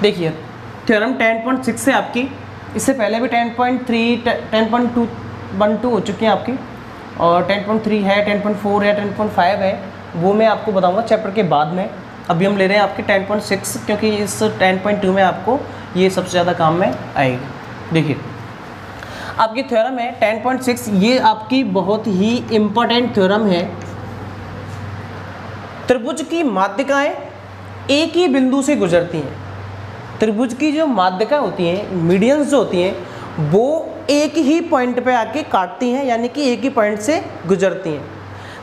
देखिए थ्योरम 10.6 है आपकी, इससे पहले भी 10.3 10.212 हो चुकी हैं आपकी, और 10.3 है, 10.4 है, 10.5 है, वो मैं आपको बताऊंगा चैप्टर के बाद में। अभी हम ले रहे हैं आपके 10.6 क्योंकि इस 10.2 में आपको ये सबसे ज़्यादा काम में आएगी। देखिए आपकी थ्योरम है 10.6, ये आपकी बहुत ही इम्पोर्टेंट थ्योरम है। त्रिभुज की माध्यिकाएं एक ही बिंदु से गुजरती हैं। त्रिभुज की जो माध्यिका होती हैं, मीडियंस जो होती हैं, वो एक ही पॉइंट पे आके काटती हैं, यानी कि एक ही पॉइंट से गुजरती हैं।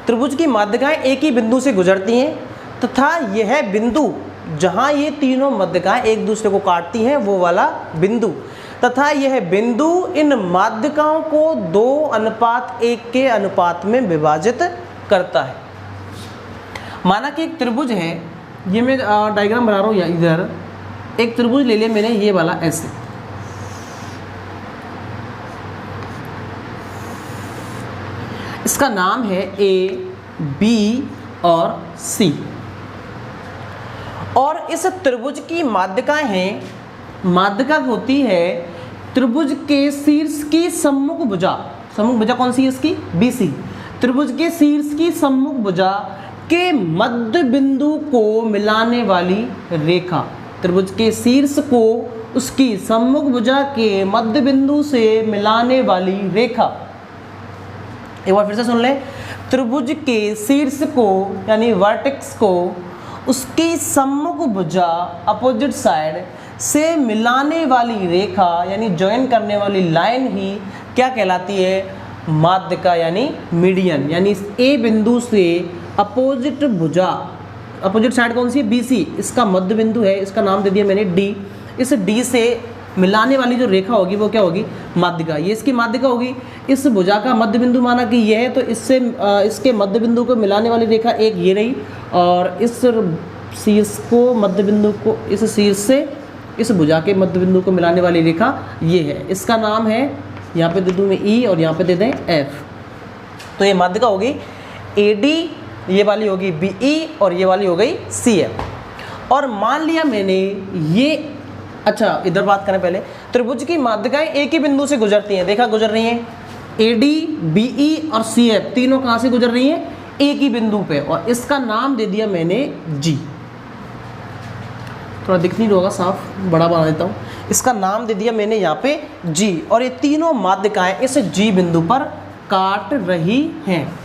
त्रिभुज की माध्यिकाएं एक ही बिंदु से गुजरती हैं तथा यह बिंदु जहां ये तीनों माध्यिकाएं एक दूसरे को काटती हैं वो वाला बिंदु, तथा यह बिंदु इन माध्यिकाओं को 2:1 के अनुपात में विभाजित करता है। माना कि एक त्रिभुज है, ये मैं डायग्राम बना रहा हूँ, इधर एक त्रिभुज ले लिया मैंने, ये वाला ऐसे, इसका नाम है ए, बी और सी, और इस त्रिभुज की माध्यिकाएं हैं, माध्यिका होती है त्रिभुज के शीर्ष की सम्मुख भुजा। सम्मुख भुजा कौन सी है इसकी? BC। त्रिभुज के शीर्ष की सम्मुख भुजा के मध्य बिंदु को मिलाने वाली रेखा। त्रिभुज के शीर्ष को उसकी सम्मुख भुजा के मध्य बिंदु से मिलाने वाली रेखा। एक बार फिर से सुन लें, त्रिभुज के शीर्ष को यानी वर्टेक्स को उसकी सम्मुख भुजा अपोजिट साइड से मिलाने वाली रेखा यानी ज्वाइन करने वाली लाइन ही क्या कहलाती है? माध्यिका यानी मीडियन। यानी इस ए बिंदु से अपोजिट भुजा, अपोजिट साइड कौन सी है? BC, इसका मध्य बिंदु है, इसका नाम दे दिया मैंने D। इस D से मिलाने वाली जो रेखा होगी वो क्या होगी? माध्यिका। ये इसकी माध्यिका होगी। इस भुजा का मध्य बिंदु माना कि यह है, तो इससे इसके मध्य बिंदु को मिलाने वाली रेखा एक ये रही, और इस शीर्ष को मध्य बिंदु को, इस शीर्ष से इस भुजा के मध्य बिंदु को मिलाने वाली रेखा ये है, इसका नाम है, यहाँ पे दे दूँ मैं E और यहाँ पे दे दें F। तो ये माध्यिका होगी AD, ये वाली होगी BE और ये वाली हो गई CF। और मान लिया मैंने ये, अच्छा इधर बात करें पहले, त्रिभुज की माध्यिकाएं एक ही बिंदु से गुजरती हैं, देखा गुजर रही हैं, AD, BE और CF तीनों कहाँ से गुजर रही हैं? एक ही बिंदु पे, और इसका नाम दे दिया मैंने G। थोड़ा दिख नहीं होगा, साफ बड़ा बना देता हूँ। इसका नाम दे दिया मैंने यहाँ पे G, और ये तीनों माध्यिकाएं इस G बिंदु पर काट रही हैं,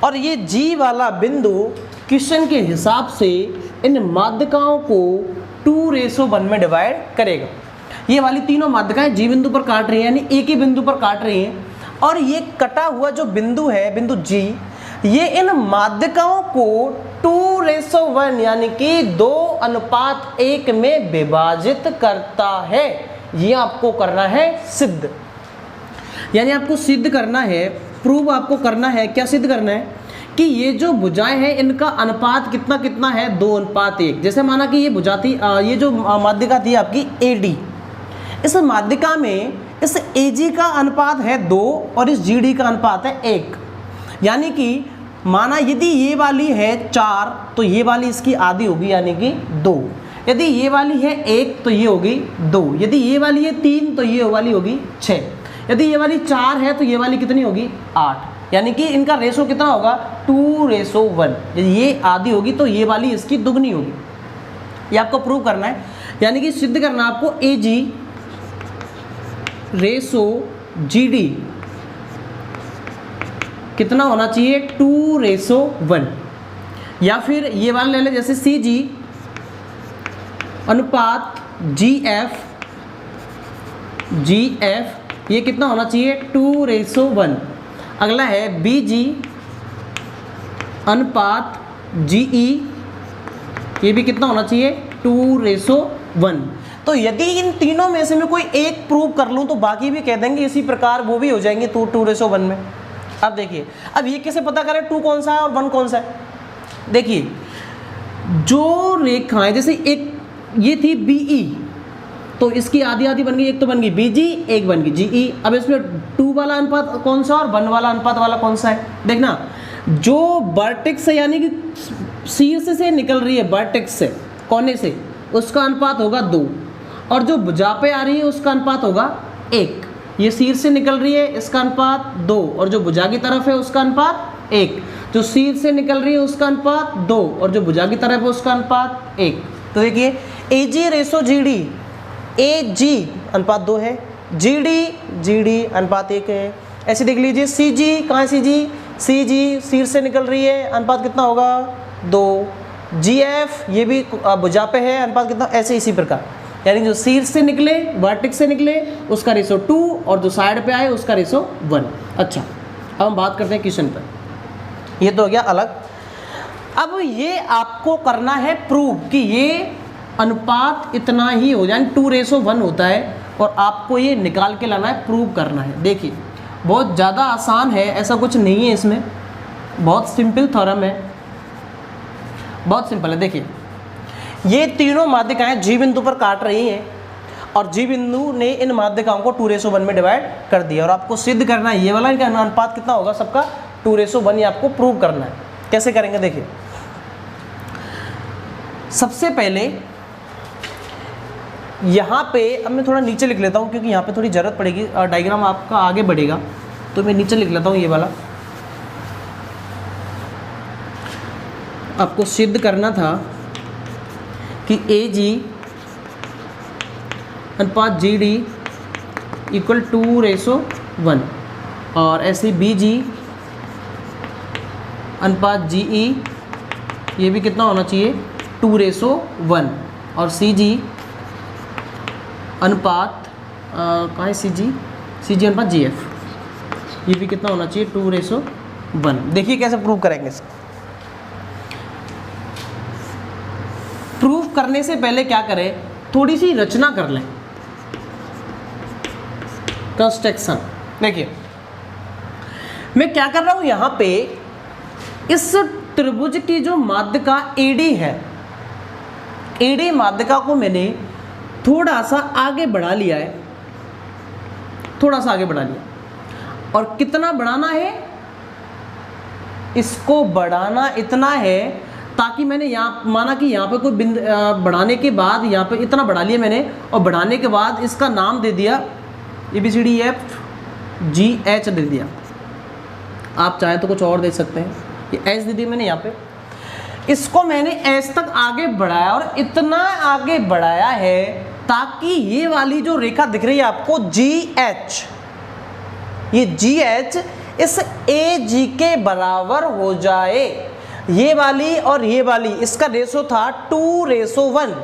और ये G वाला बिंदु क्वेश्चन के हिसाब से इन माध्यिकाओं को 2:1 में डिवाइड करेगा। ये वाली तीनों माध्यिकाएं G बिंदु पर काट रही हैं, यानी एक ही बिंदु पर काट रही हैं, और ये कटा हुआ जो बिंदु है, बिंदु G, ये इन माध्यिकाओं को 2:1 यानी कि 2:1 में विभाजित करता है। ये आपको करना है सिद्ध, यानी आपको सिद्ध करना है, प्रूव आपको करना है। क्या सिद्ध करना है? कि ये जो भुजाएं हैं इनका अनुपात कितना कितना है? 2:1। जैसे माना कि ये भुजा थी, ये जो माध्यिका थी आपकी AD, इस माध्यिका में इस AG का अनुपात है 2 और इस GD का अनुपात है 1। यानी कि माना यदि ये वाली है 4 तो ये वाली इसकी आधी होगी यानी कि 2। यदि ये वाली है 1 तो ये होगी 2। यदि ये वाली है 3 तो ये वाली होगी 6। यदि ये वाली 4 है तो ये वाली कितनी होगी? 8। यानी कि इनका रेशो कितना होगा? 2:1। यदि ये आधी होगी तो ये वाली इसकी दुगनी होगी। ये आपको प्रूव करना है, यानी कि सिद्ध करना आपको AG रेशो GD कितना होना चाहिए? 2:1। या फिर ये वाला ले लें, जैसे CG अनुपात GF ये कितना होना चाहिए? 2:1। अगला है BG अनुपात GE, ये भी कितना होना चाहिए? 2:1। तो यदि इन तीनों में से मैं कोई एक प्रूव कर लूँ तो बाकी भी कह देंगे इसी प्रकार वो भी हो जाएंगे 2:1 में। अब देखिए, अब ये कैसे पता करें 2 कौन सा है और 1 कौन सा है? देखिए जो रेखाएं, जैसे एक ये थी BE, तो इसकी आधी आधी बन गई, एक तो बन गई BG, एक बन गई GE। अब इसमें 2 वाला अनुपात कौन सा और 1 वाला अनुपात वाला कौन सा है? देखना, जो वर्टेक्स से यानी कि शीर्ष से निकल रही है, वर्टेक्स से, कोने से, उसका अनुपात होगा 2, और जो भुजा पे आ रही है उसका अनुपात होगा 1। ये सिर से निकल रही है इसका अनुपात 2, और जो भुजा की तरफ है उसका अनुपात 1। जो सिर से निकल रही है उसका अनुपात 2, और जो भुजा की तरफ है उसका अनुपात 1। तो देखिए AG रेशो GD, AG अनुपात 2 है, GD अनुपात 1 है। ऐसे देख लीजिए CG, कहाँ है CG सिर से निकल रही है, अनुपात कितना होगा 2। GF ये भी भुजा पे है, अनुपात कितना, ऐसे इसी प्रकार, यानी जो सिर से निकले वर्टेक्स से निकले उसका रेशो 2, और जो साइड पे आए उसका रेशो 1। अच्छा, अब हम बात करते हैं क्वेश्चन पर। ये तो हो गया अलग। अब ये आपको करना है प्रूव कि ये अनुपात इतना ही हो जाए, 2:1 होता है, और आपको ये निकाल के लाना है, प्रूव करना है। देखिए बहुत ज़्यादा आसान है, ऐसा कुछ नहीं है इसमें, बहुत सिंपल थ्योरम है, बहुत सिंपल है। देखिए ये तीनों माध्यिकाएं G बिंदु पर काट रही हैं, और G बिंदु ने इन माध्यिकाओं को 2:1 में डिवाइड कर दिया, और आपको सिद्ध करना है ये वाला इनका अनुपात कितना होगा सबका 2:1, ये आपको प्रूव करना है। कैसे करेंगे देखिए, सबसे पहले यहाँ पे अब मैं थोड़ा नीचे लिख लेता हूँ क्योंकि यहाँ पे थोड़ी ज़रूरत पड़ेगी, डायग्राम आपका आगे बढ़ेगा, तो मैं नीचे लिख लेता हूँ ये वाला। आपको सिद्ध करना था कि AG अनुपात GD इक्वल 2:1, और ऐसे BG अनुपात GE ये भी कितना होना चाहिए 2:1, और CG अनुपात कहाँ है CG अनुपात GF ये भी कितना होना चाहिए 2:1। देखिए कैसे प्रूव करेंगे इसको। प्रूव करने से पहले क्या करें, थोड़ी सी रचना कर लें, कंस्ट्रक्शन। देखिए मैं क्या कर रहा हूं, यहां पे इस त्रिभुज की जो माध्यिका AD है, AD माध्यिका को मैंने थोड़ा सा आगे बढ़ा लिया है, थोड़ा सा आगे बढ़ा लिया, और कितना बढ़ाना है, इसको बढ़ाना इतना है ताकि मैंने यहाँ माना कि यहाँ पे कोई बिंदु बढ़ाने के बाद यहाँ पे इतना बढ़ा लिया मैंने, और बढ़ाने के बाद इसका नाम दे दिया ABCDEFGH दे दिया। आप चाहे तो कुछ और दे सकते हैं, ये H दे दिया मैंने यहाँ पे। इसको मैंने H तक आगे बढ़ाया, और इतना आगे बढ़ाया है ताकि ये वाली जो रेखा दिख रही है आपको GH, ये GH इस AG के बराबर हो जाए। ये वाली और ये वाली इसका रेशो था 2:1,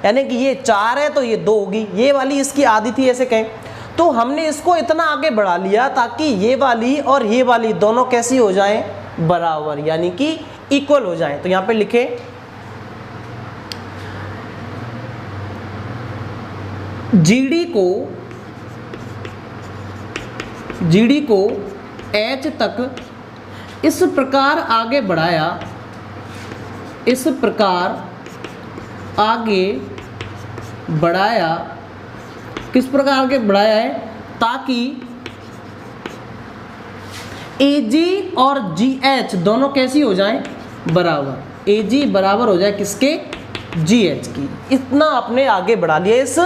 यानी कि ये 4 है तो ये 2 होगी, ये वाली इसकी आधी थी ऐसे कहें। तो हमने इसको इतना आगे बढ़ा लिया ताकि ये वाली और ये वाली दोनों कैसी हो जाएं, बराबर, यानी कि इक्वल हो जाएं। तो यहाँ पे लिखे GD को H तक इस प्रकार आगे बढ़ाया, इस प्रकार आगे बढ़ाया, किस प्रकार आगे बढ़ाया है, ताकि AG और GH दोनों कैसी हो जाएं, बराबर। AG बराबर हो जाए किसके, GH की। इतना आपने आगे बढ़ा लिया, इस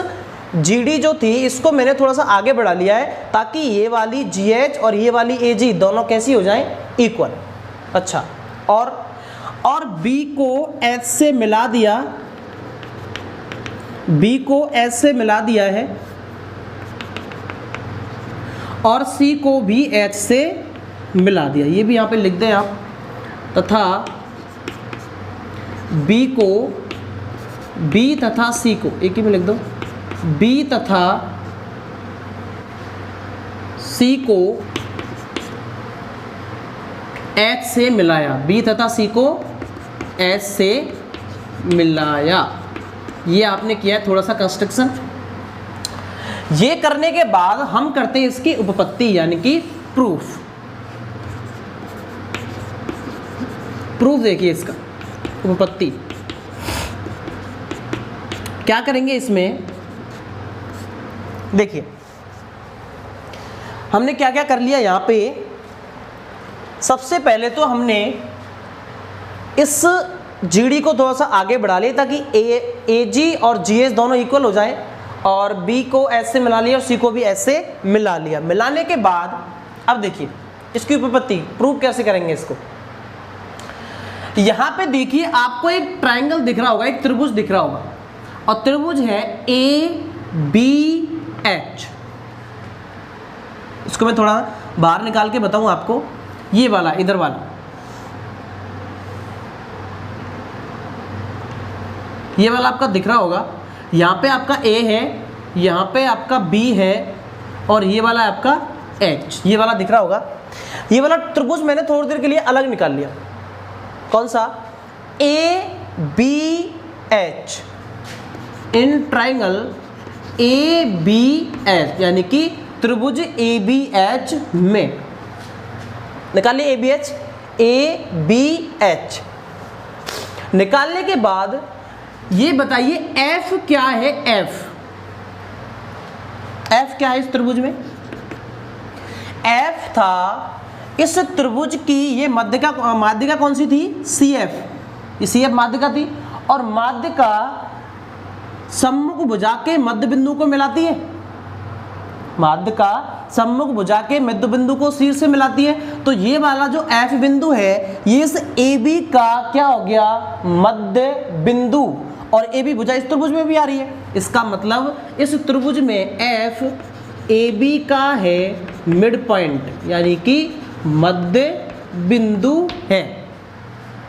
GD जो थी इसको मैंने थोड़ा सा आगे बढ़ा लिया है ताकि ये वाली GH और ये वाली AG दोनों कैसी हो जाएं, इक्वल। अच्छा, और B को H से मिला दिया, B को H से मिला दिया है, और C को भी H से मिला दिया, ये भी यहाँ पे लिख दें आप। तथा B तथा C को एक ही में लिख दो, B तथा C को H से मिलाया, B तथा C को H से मिलाया। ये आपने किया है थोड़ा सा कंस्ट्रक्शन। ये करने के बाद हम करते हैं इसकी उपपत्ति, यानी कि प्रूफ। प्रूफ देखिए इसका उपपत्ति क्या करेंगे इसमें। देखिए हमने क्या क्या कर लिया यहाँ पे। सबसे पहले तो हमने इस GD को थोड़ा सा आगे बढ़ा लिया ताकि AG और GH दोनों इक्वल हो जाए, और बी को ऐसे मिला लिया और सी को भी ऐसे मिला लिया। मिलाने के बाद अब देखिए इसकी उपपत्ति प्रूव कैसे करेंगे इसको। यहां पे देखिए आपको एक ट्रायंगल दिख रहा होगा, एक त्रिभुज दिख रहा होगा, और त्रिभुज है ABH। इसको मैं थोड़ा बाहर निकाल के बताऊं आपको, ये वाला इधर वाला, ये वाला आपका दिख रहा होगा। यहाँ पे आपका A है, यहाँ पे आपका B है, और ये वाला आपका H, ये वाला दिख रहा होगा। ये वाला त्रिभुज मैंने थोड़ी देर के लिए अलग निकाल लिया। कौन सा? ABH, इन ट्राइंगल ABH, यानी कि त्रिभुज ABH में निकालिए। ABH निकालने के बाद ये बताइए F क्या है। F क्या है इस त्रिभुज में? F था इस त्रिभुज की, ये माध्यिका कौन सी थी? CF। ये CF माध्यिका थी, और माध्यिका सम्मुख भुजा के मध्य बिंदु को मिलाती है। माध्यिका सम्मुख भुजा के मध्य बिंदु को शीर्ष से मिलाती है। तो ये वाला जो F बिंदु है, ये इस AB का क्या हो गया? मध्य बिंदु। और AB भुजा इस त्रिभुज में भी आ रही है। इसका मतलब इस त्रिभुज में F AB का है मिड पॉइंट, यानी कि मध्य बिंदु है।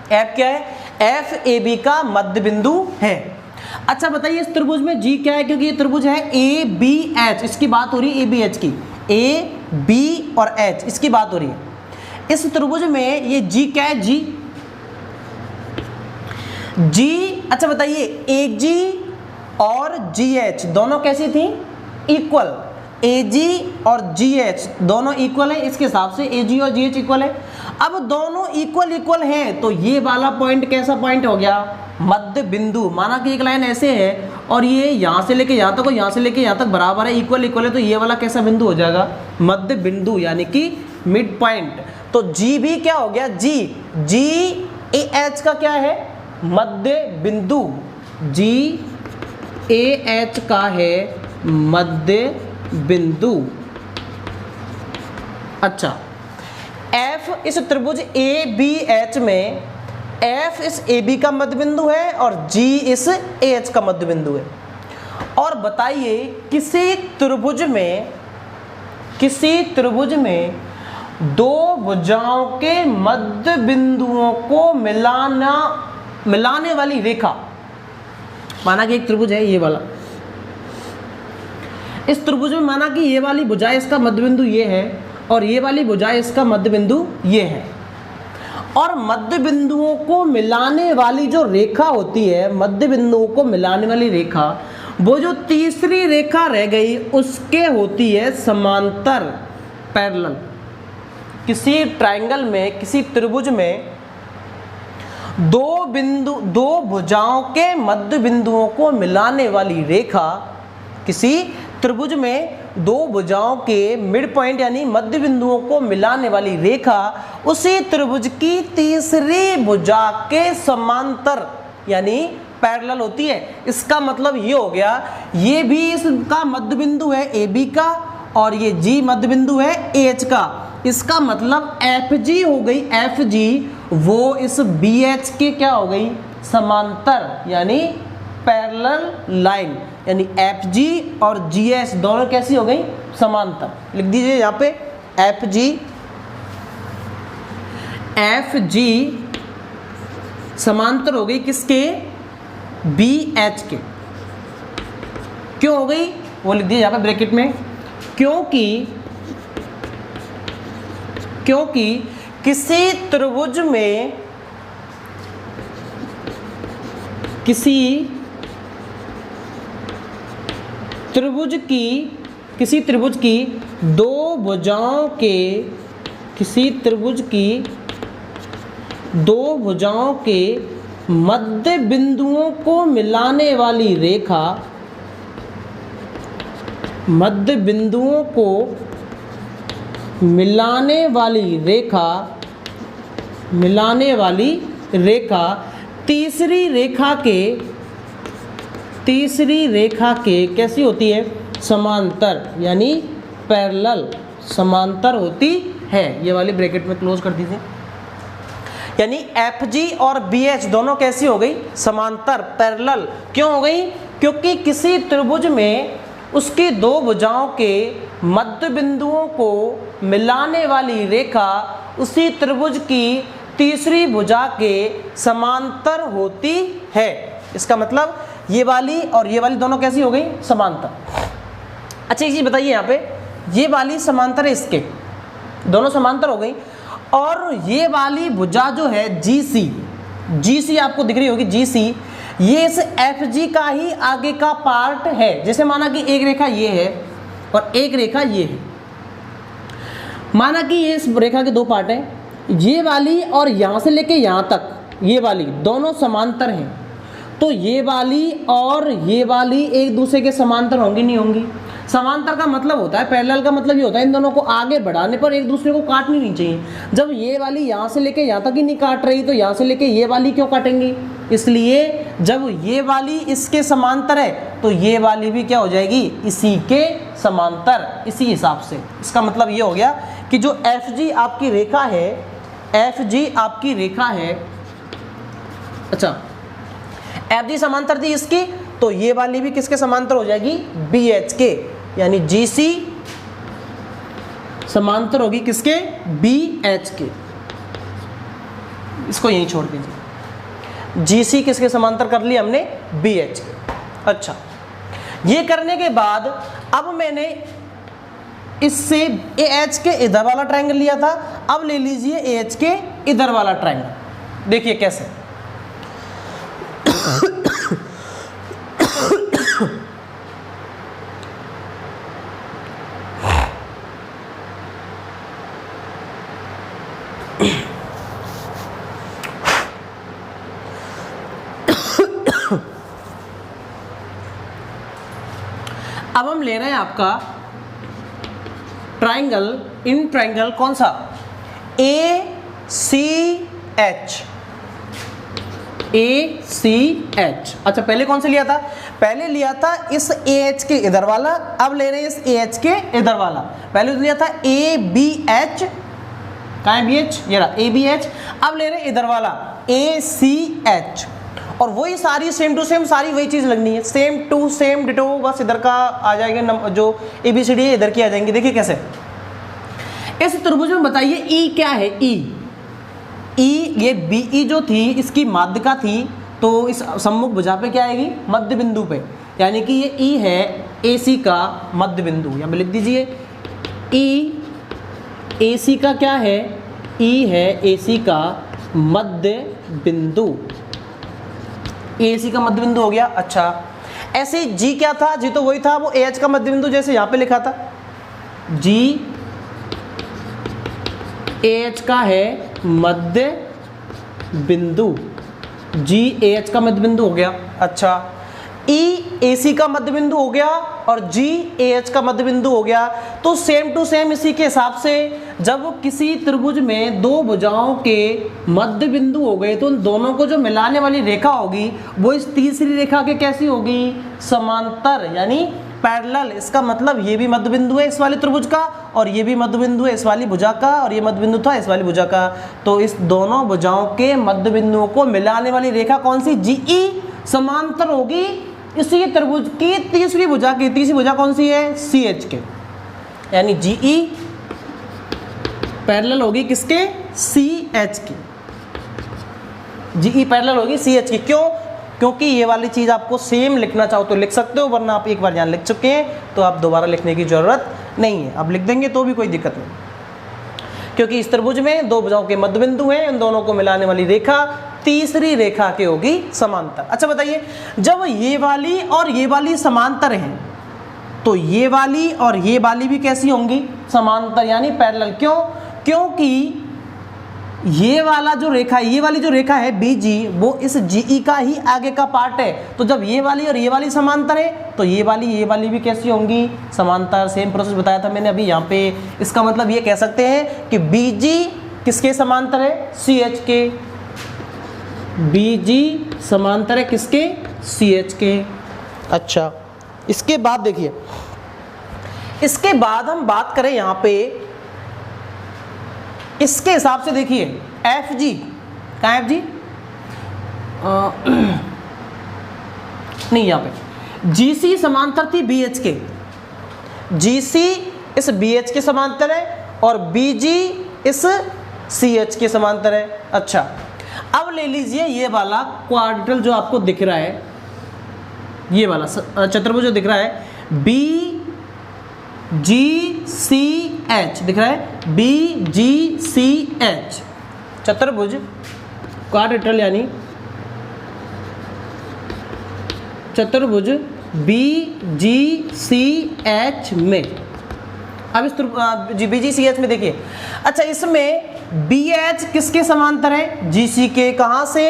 F क्या है? F AB का मध्य बिंदु है। अच्छा बताइए इस त्रिभुज में G क्या है? क्योंकि ये त्रिभुज है ABH, इसकी बात हो रही है ABH की, A B और H, इसकी बात हो रही है। इस त्रिभुज में ये G क्या है? G, अच्छा बताइए AG और GH दोनों कैसी थी? इक्वल। AG और GH दोनों इक्वल है, इसके हिसाब से AG और GH इक्वल है। अब दोनों इक्वल हैं, तो ये वाला पॉइंट कैसा पॉइंट हो गया? मध्य बिंदु। माना कि एक लाइन ऐसे है और ये यहाँ से लेके यहाँ तक और यहाँ से लेके यहाँ तक बराबर है, इक्वल है, तो ये वाला कैसा बिंदु हो जाएगा? मध्य बिंदु, यानी कि मिड पॉइंट। तो G भी क्या हो गया? GAH का क्या है? मध्य बिंदु। GAH का है मध्य बिंदु। अच्छा, F इस त्रिभुज ABH में F इस AB का मध्य बिंदु है और G इस AH का मध्य बिंदु है। और बताइए किसी त्रिभुज में दो भुजाओं के मध्य बिंदुओं को मिलाने वाली रेखा, माना कि एक त्रिभुज है ये वाला, इस त्रिभुज में माना कि ये वाली भुजा इसका मध्य बिंदु ये है और ये वाली भुजा इसका मध्य बिंदु ये है, और मध्य बिंदुओं को मिलाने वाली जो रेखा होती है, मध्य बिंदुओं को मिलाने वाली रेखा, वो जो तीसरी रेखा रह गई उसके होती है समांतर, पैरेलल। किसी ट्रायंगल में, किसी त्रिभुज में दो भुजाओं के मध्य बिंदुओं को मिलाने वाली रेखा, किसी त्रिभुज में दो भुजाओं के मिड पॉइंट यानी मध्य बिंदुओं को मिलाने वाली रेखा उसी त्रिभुज की तीसरी भुजा के समांतर यानी पैरेलल होती है। इसका मतलब ये हो गया, ये भी इसका मध्य बिंदु है AB का और ये G मध्य बिंदु है AH का। इसका मतलब FG हो गई, FG वो इस BH के क्या हो गई? समांतर, यानी पैरेलल लाइन, यानी FG और GH दोनों कैसी हो गई? समांतर। लिख दीजिए यहाँ पे FG समांतर हो गई किसके? BH के। क्यों हो गई वो लिख दीजिए यहाँ पे ब्रैकेट में, क्योंकि किसी त्रिभुज में किसी त्रिभुज की दो भुजाओं के मध्य बिंदुओं को मिलाने वाली रेखा, मध्य बिंदुओं को मिलाने वाली रेखा तीसरी रेखा के तीसरी रेखा के कैसी होती है, समांतर, यानी पैरेलल, समांतर होती है। ये वाली ब्रैकेट में क्लोज कर दीजिए। यानी FG और BH दोनों कैसी हो गई, समांतर, पैरेलल। क्यों हो गई, क्योंकि किसी त्रिभुज में उसकी दो भुजाओं के मध्य बिंदुओं को मिलाने वाली रेखा उसी त्रिभुज की तीसरी भुजा के समांतर होती है। इसका मतलब ये वाली और ये वाली दोनों कैसी हो गई, समांतर। अच्छा एक चीज बताइए, यहाँ पे ये वाली समांतर है, इसके दोनों समांतर हो गई, और ये वाली भुजा जो है GC आपको दिख रही होगी, GC, ये इस FG का ही आगे का पार्ट है। जैसे माना कि एक रेखा ये है और एक रेखा ये है, माना कि ये इस रेखा के दो पार्ट हैं, ये वाली और यहाँ से लेके यहाँ तक ये वाली दोनों समांतर हैं, तो ये वाली और ये वाली एक दूसरे के समांतर होंगी, नहीं होंगी। समांतर का मतलब होता है, पैरेलल का मतलब ये होता है इन दोनों को आगे बढ़ाने पर एक दूसरे को काटनी नहीं चाहिए। जब ये वाली यहाँ से लेके यहाँ तक ही नहीं काट रही, तो यहाँ से लेके ये वाली क्यों काटेंगी, इसलिए जब ये वाली इसके समांतर है तो ये वाली भी क्या हो जाएगी, इसी के समांतर, इसी हिसाब से। इसका मतलब ये हो गया कि जो FG आपकी रेखा है, FG आपकी रेखा है, अच्छा FG समांतर थी इसकी, तो ये वाली भी किसके समांतर हो जाएगी, BH के, यानी GC समांतर होगी किसके, BH के। इसको यहीं छोड़ दीजिए, GC किसके समांतर कर लिया हमने, BH के। अच्छा, ये करने के बाद अब मैंने इससे AH के इधर वाला ट्रायंगल लिया था, अब ले लीजिए AH के इधर वाला ट्रायंगल। देखिए कैसे, अब हम ले रहे हैं आपका ट्रायंगल, इन ट्रायंगल कौन सा, ACH, ACH। अच्छा पहले कौन से लिया था, पहले लिया था इस AH के इधर वाला, अब ले रहे हैं इस AH के इधर वाला। पहले तो लिया था ABH, कहाँ है BH, ये रहा ABH, अब ले रहे हैं इधर वाला ACH, और वही सारी सेम टू सेम सारी वही चीज लगनी है, सेम टू सेम डिटो, बस इधर का आ जाएगा जो ABCD है इधर की आ जाएंगी। देखिए कैसे, इस त्रिभुज में बताइए E क्या है, E ये BE जो थी इसकी माध्यिका थी, तो इस सम्मुख भुजा पे क्या आएगी, मध्य बिंदु पे, यानी कि ये E है AC का मध्य बिंदु। यहाँ पे लिख दीजिए E AC का क्या है, E है AC का मध्य बिंदु, AC का मध्य बिंदु हो गया। अच्छा ऐसे ही G क्या था, G तो वही था, वो AH का मध्य बिंदु, जैसे यहाँ पे लिखा था G AH का है मध्य बिंदु, G AH का मध्य बिंदु हो गया। अच्छा E AC का मध्य बिंदु हो गया और G AH का मध्य बिंदु हो गया। तो सेम टू सेम इसी के हिसाब से जब किसी त्रिभुज में दो भुजाओं के मध्य बिंदु हो गए, तो उन दोनों को जो मिलाने वाली रेखा होगी वो इस तीसरी रेखा के कैसी होगी, समांतर, यानी पैरेलल। इसका मतलब ये भी मध्य बिंदु है इस वाले त्रिभुज का, और ये भी मध्य बिंदु है इस वाली भुजा का, और ये मध्य बिंदु था इस वाली भुजा का। तो इस दोनों भुजाओं के मध्य बिंदुओं को मिलाने वाली रेखा कौन सी, GE समांतर होगी इसी त्रिभुज की तीसरी भुजा की। तीसरी भुजा कौन सी है, CH के, यानी GE पैरेलल होगी किसके, CH की। GE पैरेलल होगी CH की। क्यों, क्योंकि ये वाली चीज आपको सेम लिखना चाहो तो लिख सकते हो, वरना आप एक बार यहाँ लिख चुके हैं तो आप दोबारा लिखने की जरूरत नहीं है। अब लिख देंगे तो भी कोई दिक्कत नहीं, क्योंकि इस त्रिभुज में दो भुजाओं के मध्य बिंदु हैं, इन दोनों को मिलाने वाली रेखा तीसरी रेखा के होगी समांतर। अच्छा बताइए, जब ये वाली और ये वाली समांतर हैं तो ये वाली और ये वाली भी कैसी होंगी, समांतर, यानी पैरेलल। क्यों, क्योंकि ये वाला जो रेखा, ये वाली जो रेखा है BG, वो इस GE का ही आगे का पार्ट है। तो जब ये वाली और ये वाली समांतर है तो ये वाली भी कैसी होंगी, समांतर। सेम प्रोसेस बताया था मैंने अभी यहाँ पे। इसका मतलब ये कह सकते हैं कि BG किसके समांतर है, CH के। BG समांतर है किसके, CH के। अच्छा, इसके बाद देखिए, इसके बाद हम बात करें यहाँ पे इसके हिसाब से, देखिए एफ जी, कहाँ एफ जी, नहीं यहाँ पे जी सी समांतर थी बी एच के, जी सी इस बी एच के समांतर है और बी जी इस सी एच के समांतर है। अच्छा, अब ले लीजिए ये वाला क्वाड्रेटल जो आपको दिख रहा है, ये वाला चतुर्भुज जो दिख रहा है, बी जी सी एच दिख रहा है, बी जी सी एच चतुर्भुज क्वाड्रेटल यानी चतुर्भुज बी जी सी एच में, अब इस बी जी सी एच में देखिए, अच्छा इसमें बी एच किसके समांतर है, जी सी के, कहाँ से,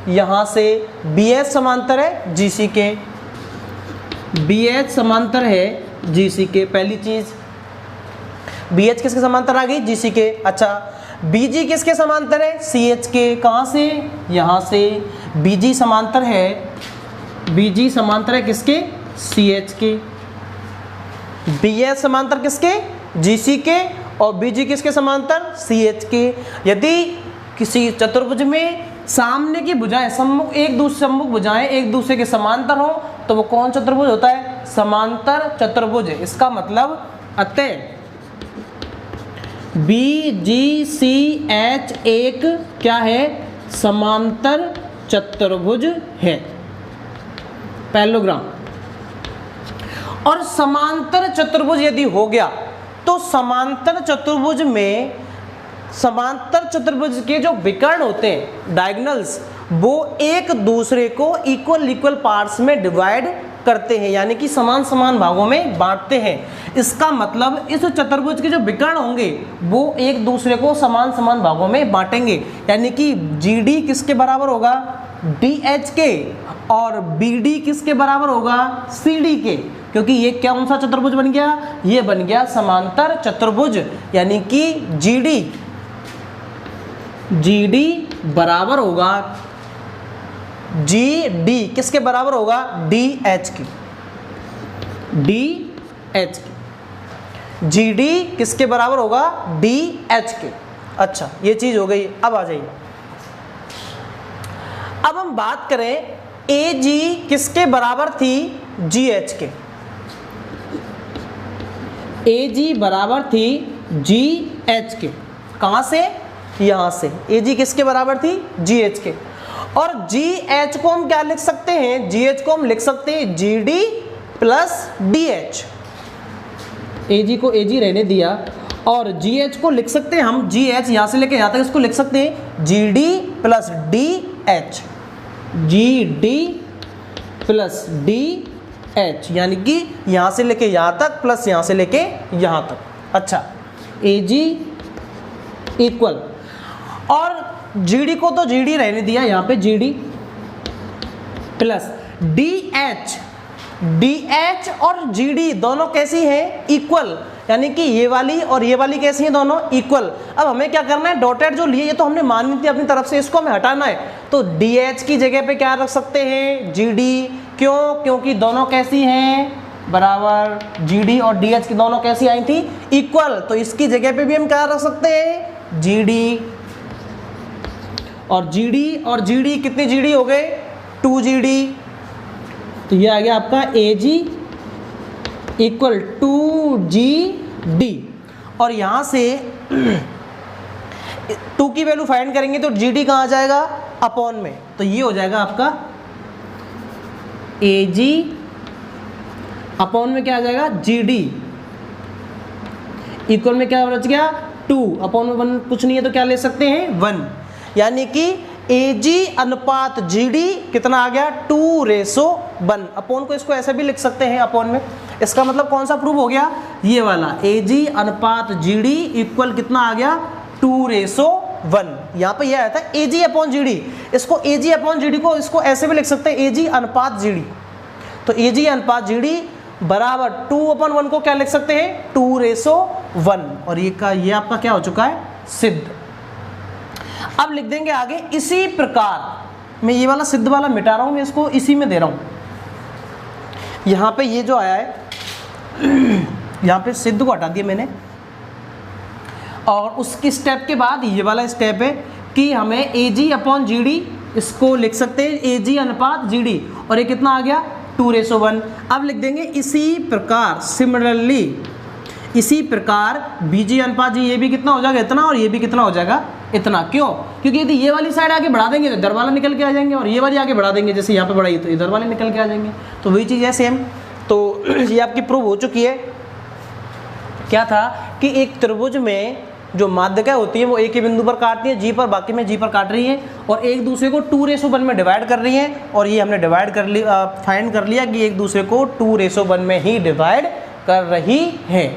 यहाँ से, बी एच समांतर है जी सी के, बी एच समांतर है जी सी के, पहली चीज बी एच किसके समांतर आ गई, जी सी के। अच्छा, बी जी किसके समांतर है, सी एच के, कहाँ से, यहाँ से, बी जी समांतर है, बी जी समांतर है किसके, सी एच के, बी एच समांतर किसके, जी सी के, और बी जी किसके समांतर, सी एच के। यदि किसी चतुर्भुज में सामने की भुजाएं सम्मुख सम्मुख भुजाएं एक दूसरे के समांतर हो तो वो कौन चतुर्भुज होता है, समांतर चतुर्भुज। इसका मतलब अतः बी जी सी एच एक क्या है, समांतर चतुर्भुज है, पैरेललोग्राम। और समांतर चतुर्भुज यदि हो गया तो समांतर चतुर्भुज में समांतर चतुर्भुज के जो विकर्ण होते हैं, डायगोनल्स, वो एक दूसरे को इक्वल पार्ट्स में डिवाइड करते हैं, यानी कि समान समान भागों में बांटते हैं। इसका मतलब इस चतुर्भुज के जो विकर्ण होंगे वो एक दूसरे को समान समान भागों में बांटेंगे, यानी कि जी डी किसके बराबर होगा, डी एच के, और बी डी किसके बराबर होगा, सी डी के, क्योंकि ये कौन सा चतुर्भुज बन गया, ये बन गया समांतर चतुर्भुज, यानी कि जी डी बराबर होगा, जी डी किसके बराबर होगा, डी एच की, डी एच की, जी डी किसके बराबर होगा, डी एच के। अच्छा, ये चीज हो गई। अब आ जाइए, अब हम बात करें ए जी किसके बराबर थी, जी एच के, ए जी बराबर थी जी एच के, कहां से, यहां से, ए जी किसके बराबर थी, जी एच के। और जी एच को हम क्या लिख सकते हैं, जी एच को हम लिख सकते हैं G D plus D H, A G को ए जी रहने दिया, और जी एच को लिख सकते हैं हम, जी एच यहां से लेके यहां तक इसको लिख सकते हैं G D plus D H, जी डी प्लस डी एच, यानी कि यहां से लेके यहां तक प्लस यहां से लेके यहां तक। अच्छा, ए जी इक्वल, और जी डी को तो जी डी रहने दिया, यहां पे जी D plus D H, D H और जी डी दोनों कैसी हैं, इक्वल, यानी कि ये वाली और ये वाली कैसी हैं, दोनों इक्वल। अब हमें क्या करना है, डॉटेड जो लिए ये तो हमने मान ली थी अपनी तरफ से, इसको हमें हटाना है, तो डी एच की जगह पे क्या रख सकते हैं, जी डी, क्यों, क्योंकि दोनों कैसी हैं, बराबर, जी डी और डी एच की दोनों कैसी आई थी, इक्वल, तो इसकी जगह पे भी हम क्या रख सकते हैं, जी डी, और जी डी कितनी जी डी हो गए, 2 जी डी, तो ये आ गया आपका ए जी इक्वल 2 जी डी, और यहां से 2 की वैल्यू फाइंड करेंगे तो जी डी कहाँ आ जाएगा, अपॉन में, तो ये हो जाएगा आपका ए जी अपॉन में क्या आ जाएगा, जी डी, इक्वल में क्या बच गया, 2, अपॉन में 1 कुछ नहीं है तो क्या ले सकते हैं, 1, यानी कि ए जी अनुपात जी डी कितना आ गया, 2:1, अपॉन को इसको ऐसे भी लिख सकते हैं अपॉन में। इसका मतलब कौन सा प्रूव हो गया, ये वाला, ए जी अनुपात जी डी इक्वल कितना आ गया, 2:1। यहाँ पे यह आया था ए जी अपॉन जी डी, इसको ए जी अपॉन जी डी को इसको ऐसे भी लिख सकते हैं, ए जी अनुपात जी डी, तो ए जी अनुपात जी डी बराबर 2/1 को क्या लिख सकते हैं, 2:1, और ये आपका क्या हो चुका है, सिद्ध। अब लिख देंगे आगे, इसी प्रकार मैं ये वाला सिद्ध वाला मिटा रहा हूं, मैं इसको इसी में दे रहा हूं, यहाँ पे ये जो आया है यहाँ पे सिद्ध को हटा दिया मैंने, और उसकी स्टेप के बाद ये वाला स्टेप है कि हमें AG अपॉन GD, इसको लिख सकते हैं AG अनुपात GD, और ये कितना आ गया 2:1। अब लिख देंगे इसी प्रकार, सिमिलरली इसी प्रकार BG अनुपात G, ये भी कितना हो जाएगा इतना, और ये भी कितना हो जाएगा इतना। क्यों? क्योंकि यदि ये वाली साइड आगे बढ़ा देंगे तो इधर वाला निकल के आ जाएंगे, और ये वाली आगे बढ़ा देंगे जैसे यहाँ पे बढ़ाई तो इधर वाले निकल के आ जाएंगे। तो वही चीज़ है सेम। तो ये आपकी प्रूव हो चुकी है। क्या था कि एक त्रिभुज में जो माध्यिका होती है वो एक ही बिंदु पर काटती है G पर, बाकी में G पर काट रही है, और एक दूसरे को 2:1 में डिवाइड कर रही है। और ये हमने डिवाइड कर लिया, फाइंड कर लिया कि एक दूसरे को 2:1 में ही डिवाइड कर रही है।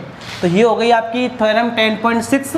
तो ये हो गई आपकी थ्योरम 10.6।